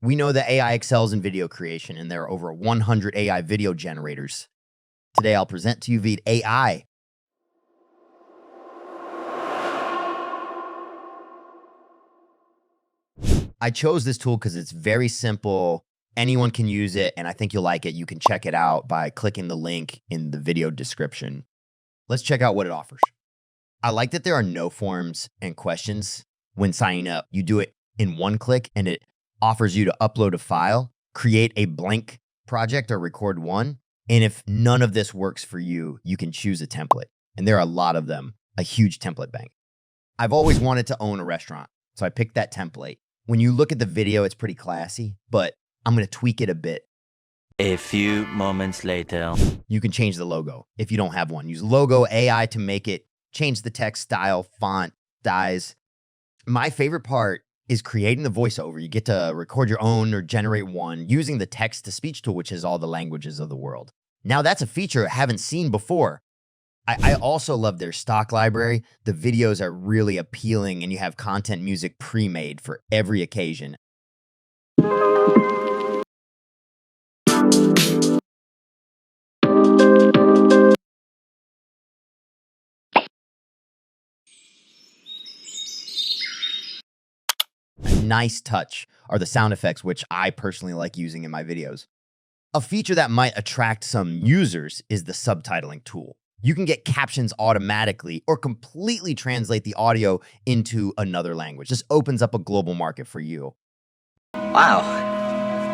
We know that AI excels in video creation, and there are over 100 AI video generators. Today, I'll present to you Veed AI. I chose this tool because it's very simple. Anyone can use it, and I think you'll like it. You can check it out by clicking the link in the video description. Let's check out what it offers. I like that there are no forms and questions when signing up. You do it in one click, and it offers you to upload a file, create a blank project, or record one. And if none of this works for you, you can choose a template. And there are a lot of them, a huge template bank. I've always wanted to own a restaurant, so I picked that template. When you look at the video, it's pretty classy, but I'm going to tweak it a bit. A few moments later. You can change the logo if you don't have one. Use logo AI to make it, change the text style, font, size. My favorite part is creating the voiceover. You get to record your own or generate one using the text-to-speech tool, which is all the languages of the world. Now that's a feature I haven't seen before. I also love their stock library. The videos are really appealing, and you have content music pre-made for every occasion. A nice touch are the sound effects, which I personally like using in my videos. A feature that might attract some users is the subtitling tool. You can get captions automatically or completely translate the audio into another language. This opens up a global market for you. Wow,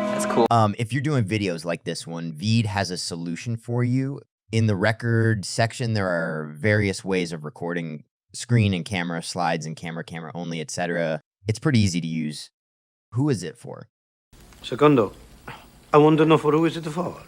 that's cool. If you're doing videos like this one, Veed has a solution for you. In the record section, there are various ways of recording screen and camera, slides and camera only, etc. It's pretty easy to use. Who is it for? Secondo, I want to know for who is it for?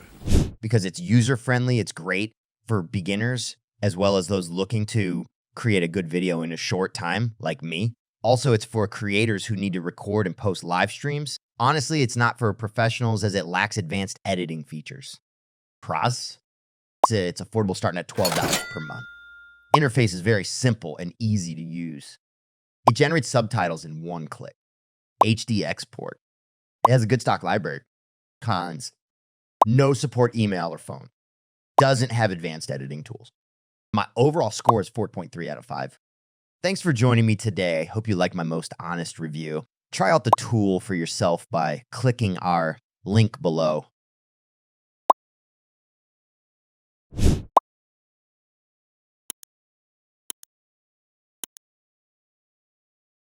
Because it's user-friendly, it's great for beginners, as well as those looking to create a good video in a short time, like me. Also, it's for creators who need to record and post live streams. Honestly, it's not for professionals as it lacks advanced editing features. Price? It's affordable, starting at $12 per month. Interface is very simple and easy to use. It generates subtitles in one click. HD export. It has a good stock library. Cons: no support email or phone. Doesn't have advanced editing tools. My overall score is 4.3 out of 5. Thanks for joining me today. I hope you like my most honest review. Try out the tool for yourself by clicking our link below.